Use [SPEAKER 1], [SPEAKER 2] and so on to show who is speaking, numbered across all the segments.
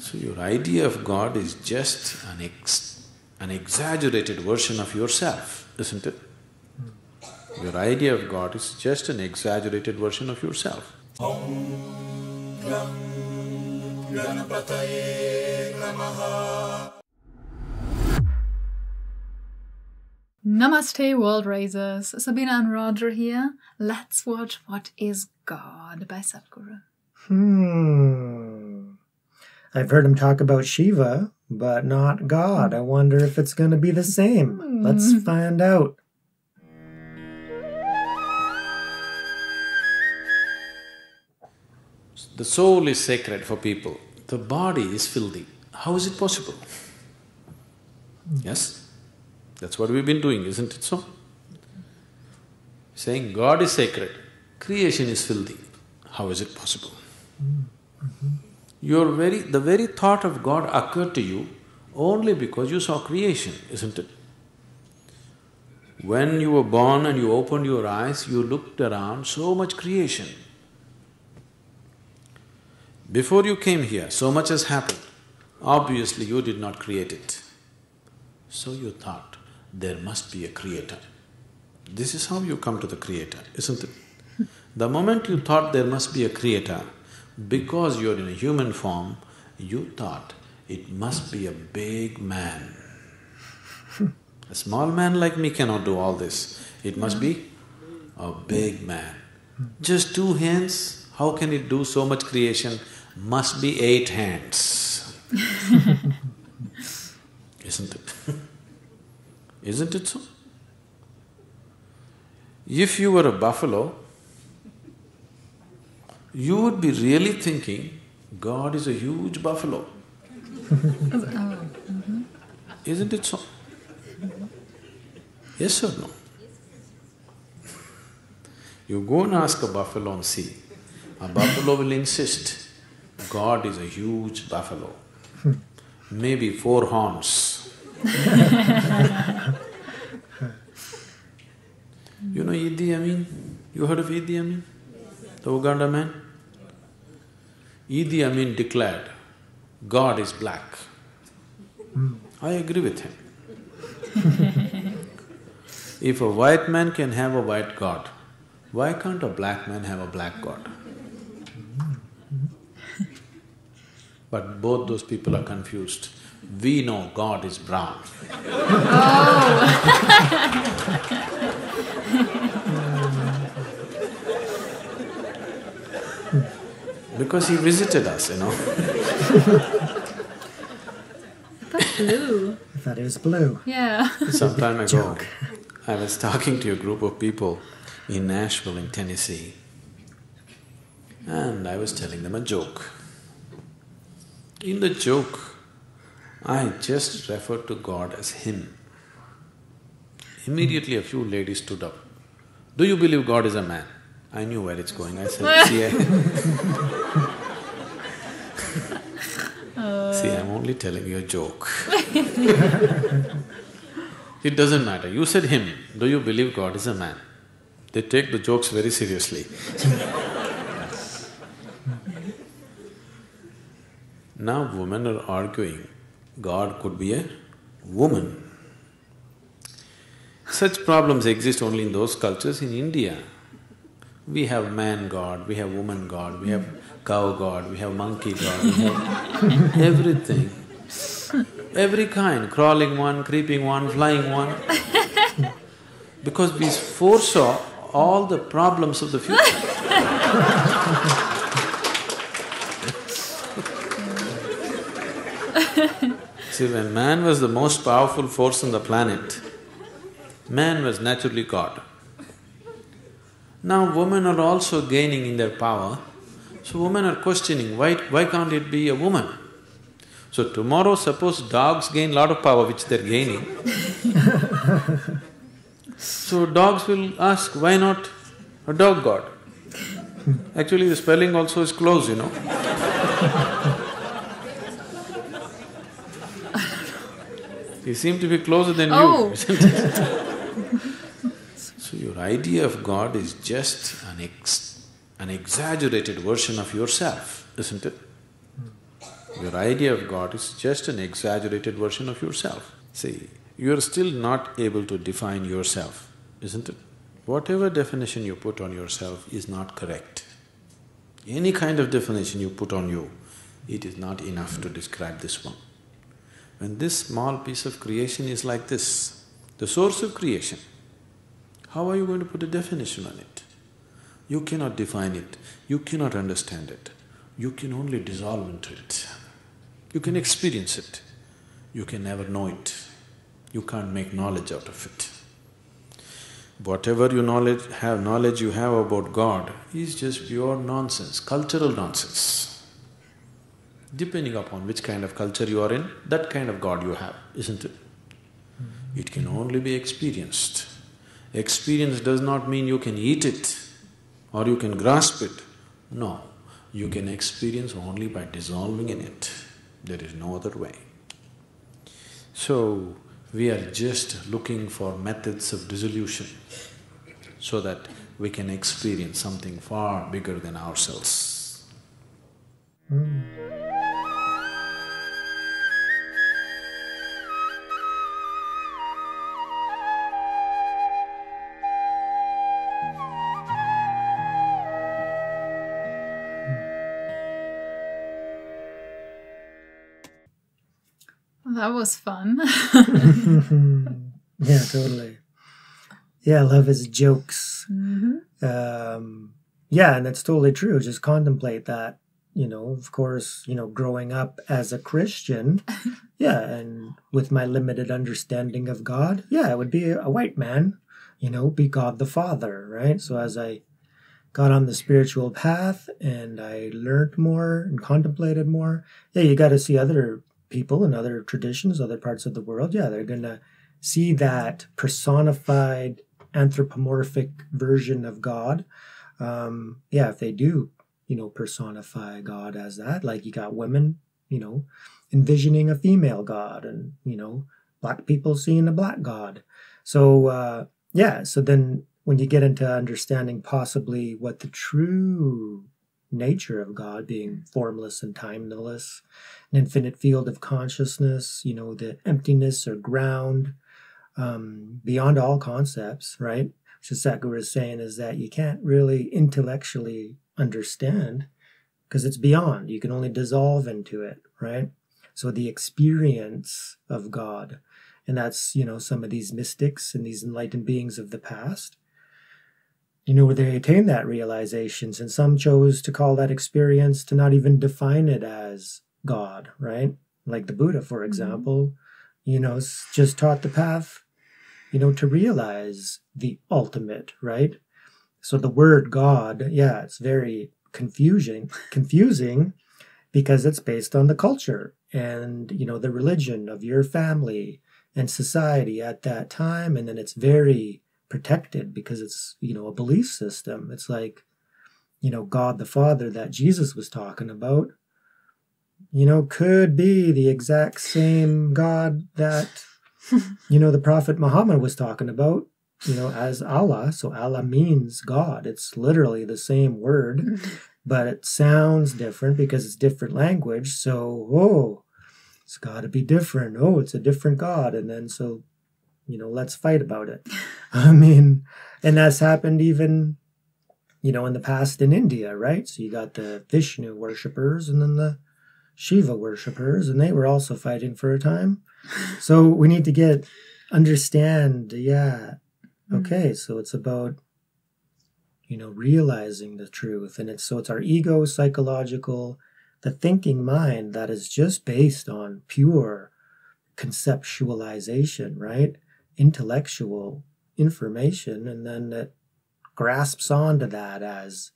[SPEAKER 1] So your idea of God is just an exaggerated version of yourself, isn't it? Your idea of God is just an exaggerated version of yourself.
[SPEAKER 2] Namaste, world raisers. Sabine and Roger here. Let's watch What is God by Sadhguru.
[SPEAKER 3] I've heard him talk about Shiva, but not God. I wonder if it's going to be the same. Let's find out.
[SPEAKER 1] The soul is sacred for people. The body is filthy. How is it possible? Yes? That's what we've been doing, isn't it so? Saying God is sacred, creation is filthy. How is it possible? The very thought of God occurred to you only because you saw creation, isn't it? When you were born and you opened your eyes, you looked around, so much creation. Before you came here, so much has happened. Obviously, you did not create it. So you thought, there must be a creator. This is how you come to the creator, isn't it? The moment you thought there must be a creator, because you're in a human form, you thought it must be a big man. A small man like me cannot do all this. It must be a big man. Just 2 hands, how can it do so much creation? Must be 8 hands. Isn't it? Isn't it so? If you were a buffalo, you would be really thinking, God is a huge buffalo. Isn't it so? Yes or no? You go and ask a buffalo and see, a buffalo will insist, God is a huge buffalo, maybe 4 horns. You know Idi Amin? You heard of Idi Amin? The Uganda man? Idi Amin declared, God is black. I agree with him. If a white man can have a white God, why can't a black man have a black God? But both those people are confused. We know God is brown. Because he visited us, you know.
[SPEAKER 2] That's blue.
[SPEAKER 3] I thought it was blue.
[SPEAKER 2] Yeah.
[SPEAKER 1] Some time ago, I was talking to a group of people in Nashville in Tennessee, and I was telling them a joke. In the joke, I just referred to God as Him. Immediately a few ladies stood up. Do you believe God is a man? I knew where it's going. I said, see, I'm only telling you a joke. It doesn't matter. You said Him. Do you believe God is a man? They take the jokes very seriously. Now women are arguing, God could be a woman. Such problems exist only in those cultures. In India, we have man God, we have woman God, we have cow God, we have monkey God, we have everything. Every kind, crawling one, creeping one, flying one. Because we foresaw all the problems of the future. See, when man was the most powerful force on the planet, man was naturally God. Now women are also gaining in their power, so women are questioning, why can't it be a woman? So tomorrow suppose dogs gain lot of power which they're gaining, so dogs will ask, why not a dog god? Actually the spelling also is close, you know. You seem to be closer than you, isn't it? So your idea of God is just an exaggerated version of yourself, isn't it? Your idea of God is just an exaggerated version of yourself. See, you're still not able to define yourself, isn't it? Whatever definition you put on yourself is not correct. Any kind of definition you put on you, it is not enough to describe this one. When this small piece of creation is like this, the source of creation, how are you going to put a definition on it? You cannot define it, you cannot understand it, you can only dissolve into it. You can experience it, you can never know it, you can't make knowledge out of it. Whatever knowledge you have about God is just pure nonsense, cultural nonsense. Depending upon which kind of culture you are in, that kind of God you have, isn't it? It can only be experienced. Experience does not mean you can eat it or you can grasp it. No, you can experience only by dissolving in it. There is no other way. So, we are just looking for methods of dissolution so that we can experience something far bigger than ourselves.
[SPEAKER 2] That was fun.
[SPEAKER 3] Yeah, totally. Yeah, I love his jokes. Yeah, and that's totally true. Just contemplate that, of course, growing up as a Christian, yeah, and with my limited understanding of God, yeah, it would be a white man, be God the Father, right? So as I got on the spiritual path and I learned more and contemplated more, yeah, you got to see other people in other traditions, other parts of the world, yeah, they're going to see that personified anthropomorphic version of God. Yeah, if they do, personify God as that, like you got women, envisioning a female God and, black people seeing a black God. So, yeah, so then when you get into understanding possibly what the true nature of God being formless and timeless, an infinite field of consciousness, the emptiness or ground, beyond all concepts, right? So Sadhguru is saying is that you can't really intellectually understand because it's beyond. You can only dissolve into it, right? So the experience of God, and that's, some of these mystics and these enlightened beings of the past, where they attained that realizations, and some chose to call that experience to not even define it as God, right? Like the Buddha, for example, just taught the path, to realize the ultimate, right? So the word God, yeah, it's very confusing because it's based on the culture and, the religion of your family and society at that time. And then it's very protected because it's, a belief system. It's like, God the Father that Jesus was talking about, could be the exact same God that, the Prophet Muhammad was talking about, as Allah. So Allah means God. It's literally the same word, but it sounds different because it's different language. So, it's got to be different. Oh, it's a different God. And then so, let's fight about it. I mean, and that's happened even, in the past in India, right? So you got the Vishnu worshippers and then the Shiva worshippers, and they were also fighting for a time. So we need to understand, yeah, okay, so it's about, realizing the truth. And it's our ego, psychological, the thinking mind that is just based on pure conceptualization, right? Intellectual information, and then it grasps onto that as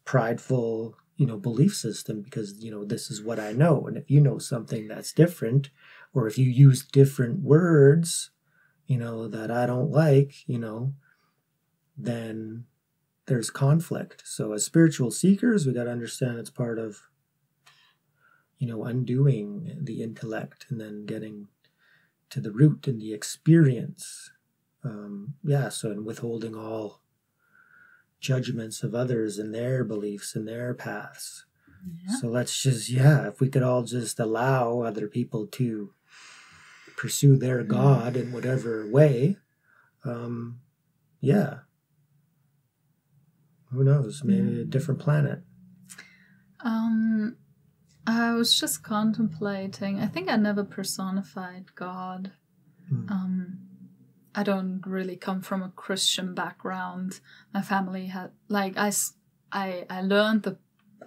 [SPEAKER 3] prideful, belief system because, this is what I know. And if you know something that's different, or if you use different words, that I don't like, then there's conflict. So as spiritual seekers, we got to understand it's part of, undoing the intellect and then getting to the root and the experience. So and withholding all judgments of others and their beliefs and their paths.
[SPEAKER 2] Yeah.
[SPEAKER 3] So let's just, if we could all just allow other people to pursue their God in whatever way, who knows, maybe a different planet.
[SPEAKER 2] I was just contemplating. I think I never personified God. I don't really come from a Christian background. My family had, like, I learned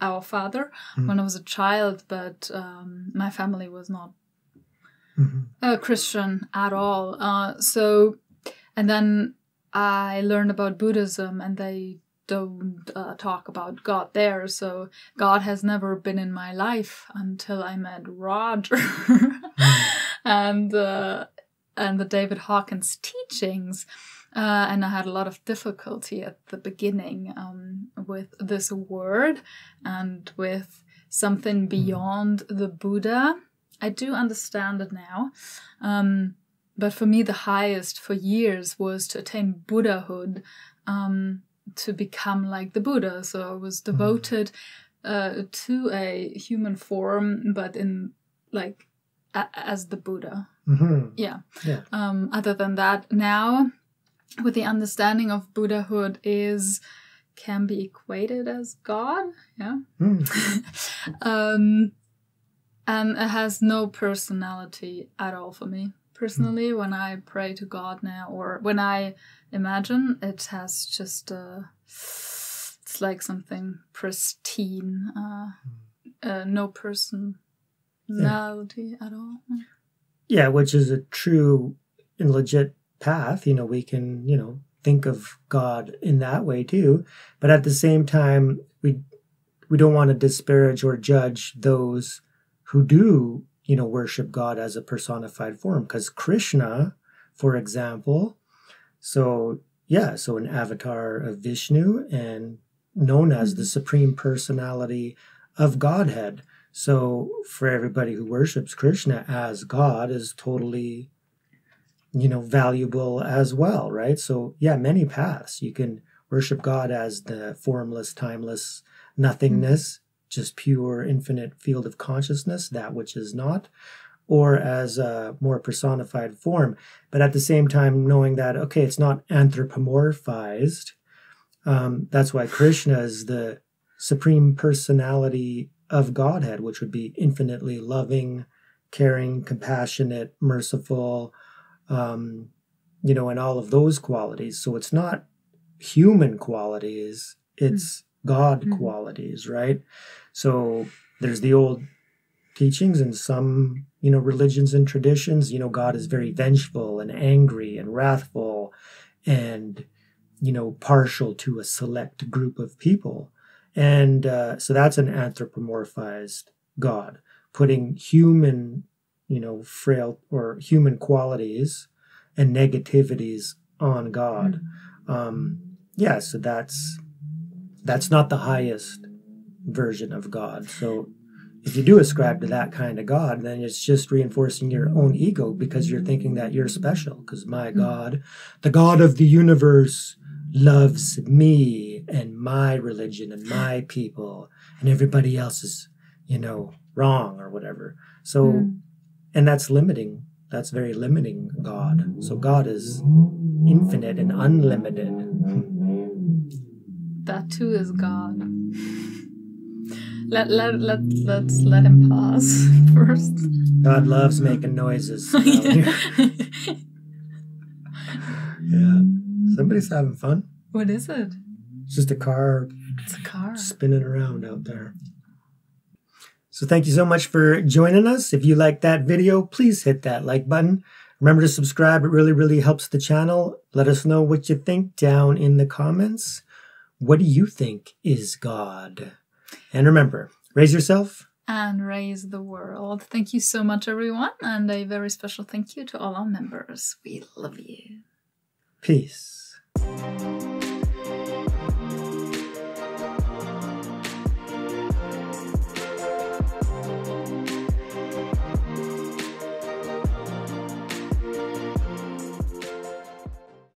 [SPEAKER 2] Our Father when I was a child, but my family was not Christian at all. And then I learned about Buddhism, and they don't talk about God there. So God has never been in my life until I met Roger and the David Hawkins teachings. And I had a lot of difficulty at the beginning with this word and with something beyond the Buddha. I do understand it now. But for me, the highest for years was to attain Buddhahood, to become like the Buddha. So I was devoted to a human form, but in like as the Buddha. Yeah. Other than that, now with the understanding of Buddhahood can be equated as God. Yeah. And it has no personality at all for me. Personally, when I pray to God now, or when I imagine, it has just it's like something pristine, no personality at all.
[SPEAKER 3] Yeah, which is a true and legit path. We can, think of God in that way too. But at the same time, we don't want to disparage or judge those who do worship God as a personified form, because Krishna, for example, so an avatar of Vishnu and known as the Supreme Personality of Godhead. So for everybody who worships Krishna as God is totally, valuable as well, right? So many paths. You can worship God as the formless, timeless nothingness, just pure infinite field of consciousness, that which is not, or as a more personified form. But at the same time, knowing that, okay, it's not anthropomorphized. That's why Krishna is the Supreme Personality of Godhead, which would be infinitely loving, caring, compassionate, merciful, and all of those qualities. So it's not human qualities, it's God qualities, right? So there's the old teachings and some, religions and traditions, God is very vengeful and angry and wrathful and, partial to a select group of people. And so that's an anthropomorphized God, putting human, frail or human qualities and negativities on God. So that's not the highest version of God. So if you do ascribe to that kind of God, then it's just reinforcing your own ego, because you're thinking that you're special, because my God, the God of the universe, loves me and my religion and my people, and everybody else is, wrong or whatever. So, and that's limiting. That's very limiting God. So God is infinite and unlimited.
[SPEAKER 2] That too is God. Let's let him pause first.
[SPEAKER 3] God loves making noises around here. Yeah. Somebody's having fun.
[SPEAKER 2] What is it?
[SPEAKER 3] It's just a car.
[SPEAKER 2] It's a car
[SPEAKER 3] spinning around out there. So thank you so much for joining us. If you liked that video, please hit that like button. Remember to subscribe. It really, really helps the channel. Let us know what you think down in the comments. What do you think is God? And remember, raise yourself
[SPEAKER 2] and raise the world. Thank you so much, everyone. And a very special thank you to all our members. We love you.
[SPEAKER 3] Peace.